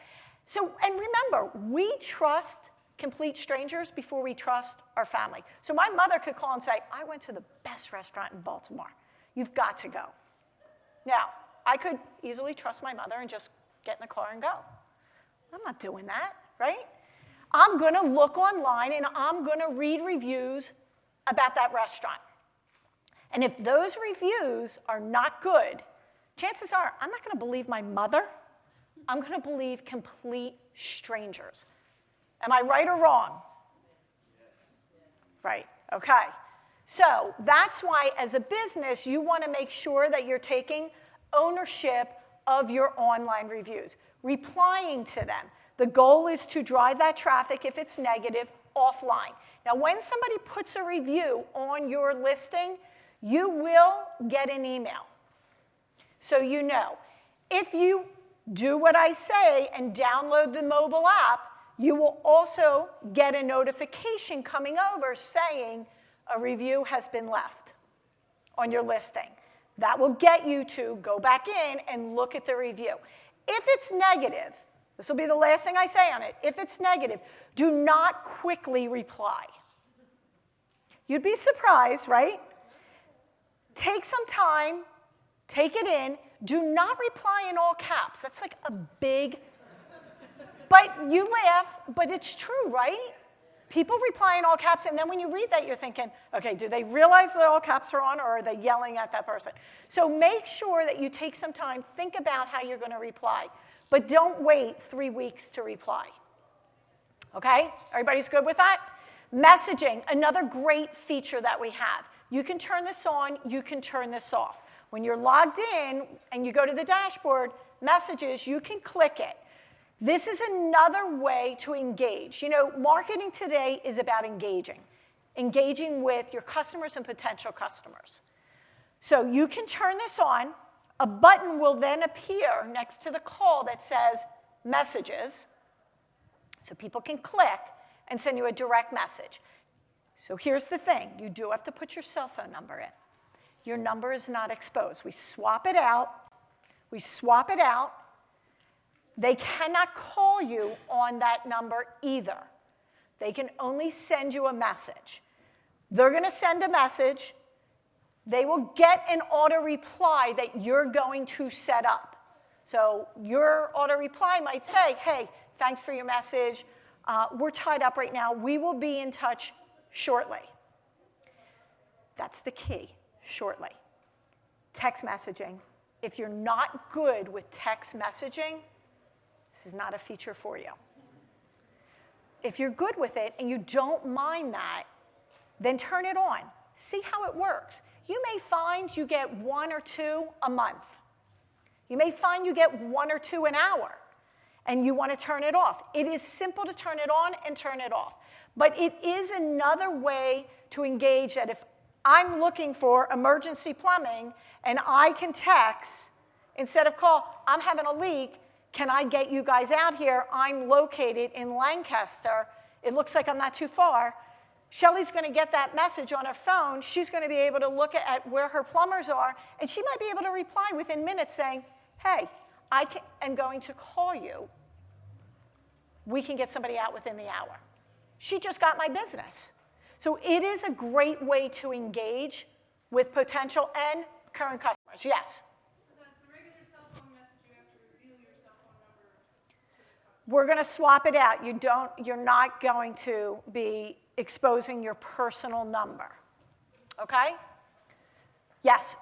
So, and remember, we trust complete strangers before we trust our family. So my mother could call and say, I went to the best restaurant in Baltimore. You've got to go. Now, I could easily trust my mother and just get in the car and go. I'm not doing that, right? I'm going to look online and I'm going to read reviews about that restaurant. And if those reviews are not good, chances are I'm not going to believe my mother. I'm going to believe complete strangers. Am I right or wrong? Right, okay. So that's why as a business, you want to make sure that you're taking ownership of your online reviews, replying to them. The goal is to drive that traffic, if it's negative, offline. Now, when somebody puts a review on your listing, you will get an email. So you know. If you do what I say and download the mobile app, you will also get a notification coming over saying a review has been left on your listing. That will get you to go back in and look at the review. If it's negative, this will be the last thing I say on it. If it's negative, do not quickly reply. You'd be surprised, right? Take some time, take it in. Do not reply in all caps. That's like a big, but you laugh, but it's true, right? People reply in all caps, and then when you read that, you're thinking, okay, do they realize that all caps are on, or are they yelling at that person? So make sure that you take some time, think about how you're going to reply, but don't wait 3 weeks to reply. Okay? Everybody's good with that? Messaging, another great feature that we have. You can turn this on, you can turn this off. When you're logged in and you go to the dashboard, messages, you can click it. This is another way to engage. You know, marketing today is about engaging with your customers and potential customers. So you can turn this on. A button will then appear next to the call that says messages. So people can click and send you a direct message. So here's the thing. You do have to put your cell phone number in. Your number is not exposed. We swap it out. We swap it out. They cannot call you on that number either. They can only send you a message. They're going to send a message. They will get an auto reply that you're going to set up. So your auto reply might say, hey, thanks for your message. We're tied up right now. We will be in touch shortly. That's the key, shortly. Text messaging. If you're not good with text messaging, this is not a feature for you. If you're good with it and you don't mind that, then turn it on. See how it works. You may find you get 1 or 2 a month. You may find you get 1 or 2 an hour, and you want to turn it off. It is simple to turn it on and turn it off. But it is another way to engage that if I'm looking for emergency plumbing and I can text, instead of call, I'm having a leak, can I get you guys out here? I'm located in Lancaster. It looks like I'm not too far. Shelly's going to get that message on her phone. She's going to be able to look at where her plumbers are, and she might be able to reply within minutes saying, hey, I am going to call you. We can get somebody out within the hour. She just got my business. So it is a great way to engage with potential and current customers. Yes? We're going to swap it out. You're not going to be exposing your personal number. Okay? Yes?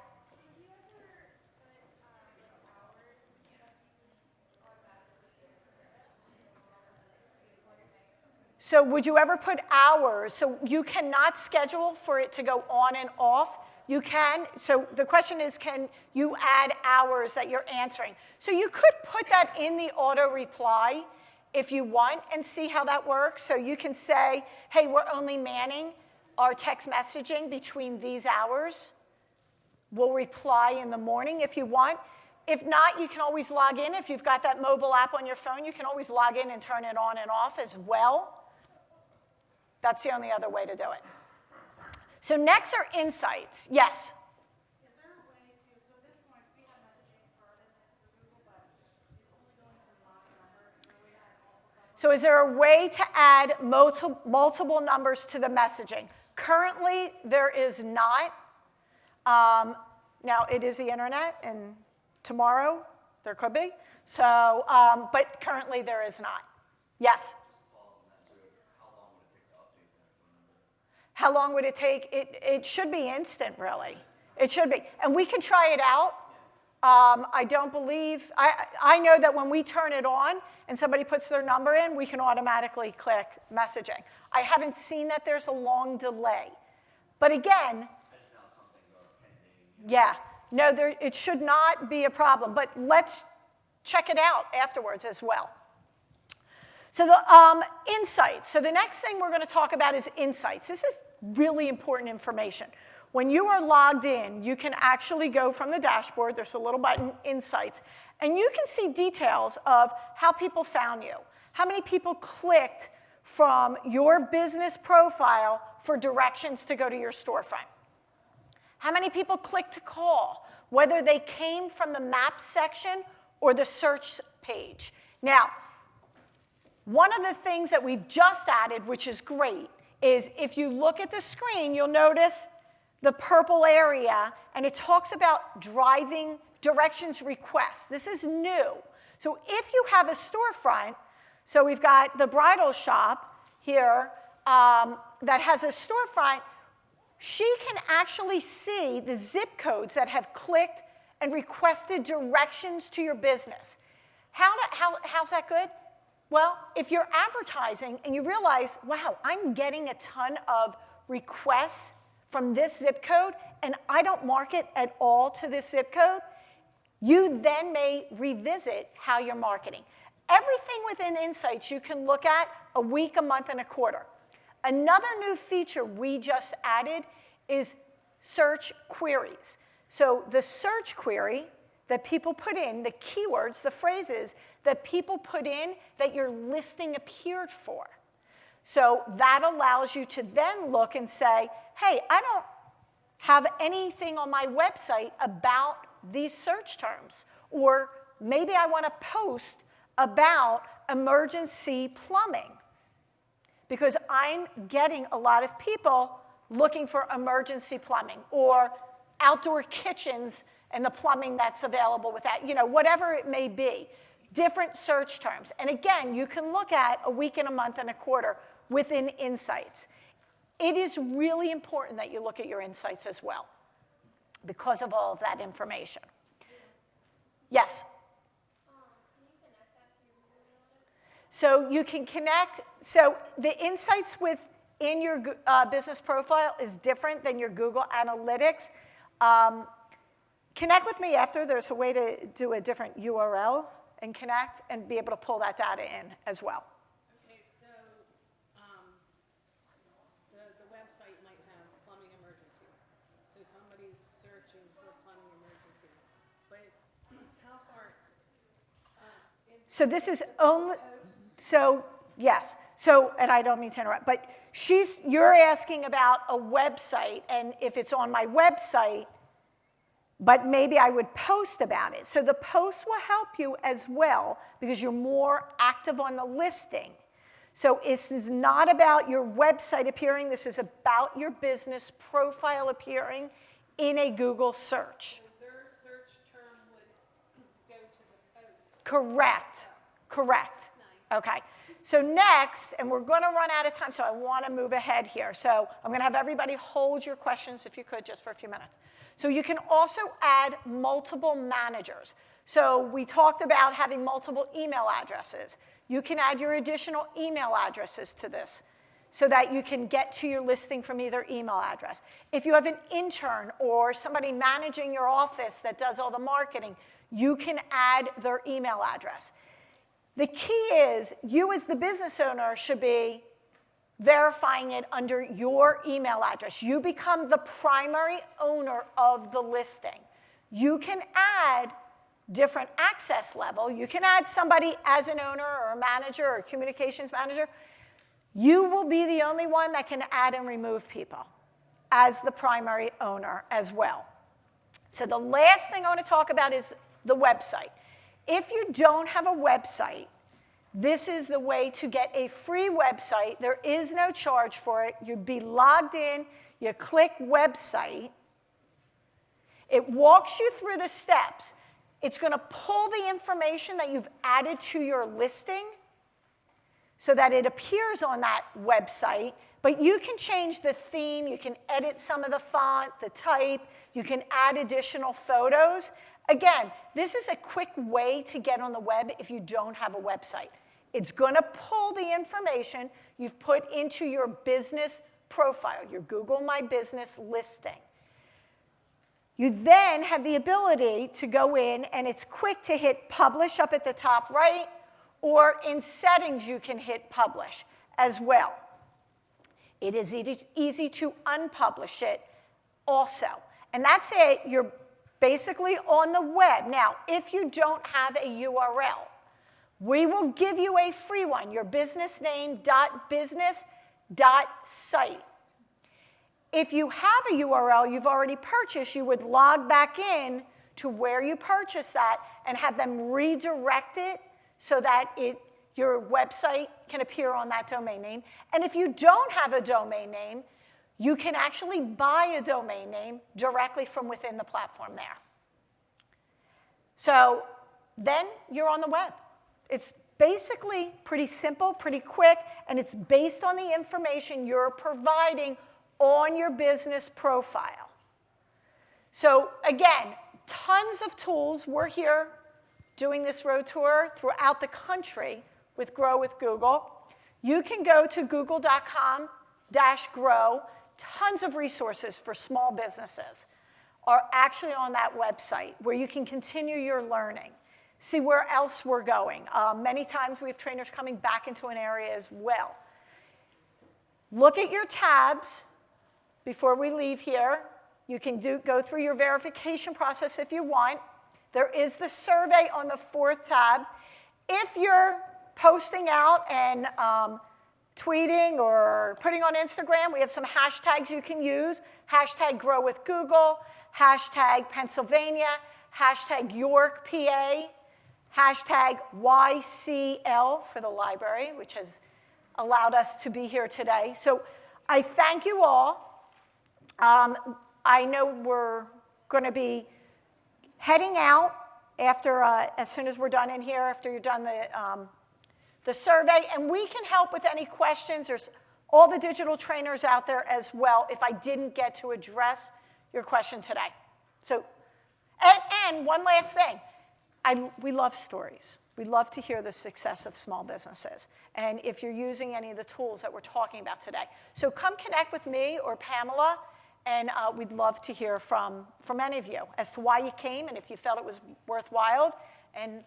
So would you ever put hours? So you cannot schedule for it to go on and off. You can. So the question is, can you add hours that you're answering? So you could put that in the auto reply if you want and see how that works. So you can say, hey, we're only manning our text messaging between these hours. We'll reply in the morning if you want. If not, you can always log in. If you've got that mobile app on your phone, you can always log in and turn it on and off as well. That's the only other way to do it. So next are insights. Yes? Is there a way to, so at this point, we have messaging for our business for Google, but it's only going to the locked number. Is there a way to add multiple? So is there a way to add multiple numbers to the messaging? Currently, there is not. Now, it is the internet, and tomorrow there could be. So, but currently there is not. Yes? How long would it take? It should be instant, really. It should be. And we can try it out. I don't believe, I know that when we turn it on and somebody puts their number in, we can automatically click messaging. I haven't seen that there's a long delay. But again, yeah, no, it should not be a problem. But let's check it out afterwards as well. So the insights. So the next thing we're going to talk about is insights. This is really important information. When you are logged in, you can actually go from the dashboard. There's a little button, Insights. And you can see details of how people found you, how many people clicked from your business profile for directions to go to your storefront, how many people clicked to call, whether they came from the map section or the search page. Now, one of the things that we've just added, which is great, is if you look at the screen, you'll notice the purple area, and it talks about driving directions requests. This is new. So if you have a storefront, so we've got the bridal shop here that has a storefront, she can actually see the zip codes that have clicked and requested directions to your business. How's that good? Well, if you're advertising and you realize, wow, I'm getting a ton of requests from this zip code and I don't market at all to this zip code, you then may revisit how you're marketing. Everything within Insights you can look at a week, a month, and a quarter. Another new feature we just added is search queries. So the search query that people put in, the keywords, the phrases that people put in that your listing appeared for. So that allows you to then look and say, hey, I don't have anything on my website about these search terms. Or maybe I want to post about emergency plumbing because I'm getting a lot of people looking for emergency plumbing or outdoor kitchens and the plumbing that's available with that, whatever it may be, different search terms. And again, you can look at a week and a month and a quarter within Insights. It is really important that you look at your Insights as well because of all of that information. Yes? So you can connect. So the Insights within your business profile is different than your Google Analytics. Connect with me after. There's a way to do a different URL and connect and be able to pull that data in as well. Okay, so the website might have plumbing emergencies. So somebody's searching for plumbing emergencies. But how far? So this is only, so yes. So, and I don't mean to interrupt, but you're asking about a website, and if it's on my website, but maybe I would post about it. So the post will help you as well because you're more active on the listing. So this is not about your website appearing. This is about your business profile appearing in a Google search. So their search term would go to the post. Correct. Correct. Nice. Okay. So next, and we're going to run out of time, so I want to move ahead here. So I'm going to have everybody hold your questions, if you could, just for a few minutes. So you can also add multiple managers. So we talked about having multiple email addresses. You can add your additional email addresses to this so that you can get to your listing from either email address. If you have an intern or somebody managing your office that does all the marketing, you can add their email address. The key is you as the business owner should be verifying it under your email address. You become the primary owner of the listing. You can add different access level. You can add somebody as an owner or a manager or a communications manager. You will be the only one that can add and remove people as the primary owner as well. So the last thing I want to talk about is the website. If you don't have a website, this is the way to get a free website. There is no charge for it. You'd be logged in. You click website. It walks you through the steps. It's going to pull the information that you've added to your listing so that it appears on that website. But you can change the theme. You can edit some of the font, the type. You can add additional photos. Again, this is a quick way to get on the web if you don't have a website. It's going to pull the information you've put into your business profile, your Google My Business listing. You then have the ability to go in, and it's quick to hit publish up at the top right, or in settings you can hit publish as well. It is easy to unpublish it also. And that's it. You're basically on the web. Now, if you don't have a URL, we will give you a free one, your businessname.business.site. If you have a URL you've already purchased, you would log back in to where you purchased that and have them redirect it so that your website can appear on that domain name. And if you don't have a domain name, you can actually buy a domain name directly from within the platform there. So then you're on the web. It's basically pretty simple, pretty quick, and it's based on the information you're providing on your business profile. So again, tons of tools. We're here doing this road tour throughout the country with Grow with Google. You can go to google.com/grow. Tons of resources for small businesses are actually on that website where you can continue your learning, see where else we're going. Many times we have trainers coming back into an area as well. Look at your tabs before we leave here. You can go through your verification process if you want. There is the survey on the 4th tab. If you're posting out and tweeting or putting on Instagram, we have some hashtags you can use. Hashtag Grow with Google, hashtag Pennsylvania, hashtag York, PA, hashtag YCL for the library, which has allowed us to be here today. So I thank you all. I know we're going to be heading out after, as soon as we're done in here, after you're done the survey, and we can help with any questions. There's all the digital trainers out there as well if I didn't get to address your question today. So, and one last thing. We love stories. We love to hear the success of small businesses, and if you're using any of the tools that we're talking about today. So come connect with me or Pamela, and we'd love to hear from any of you as to why you came and if you felt it was worthwhile. And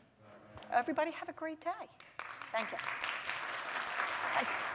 everybody have a great day. Thank you. Thanks.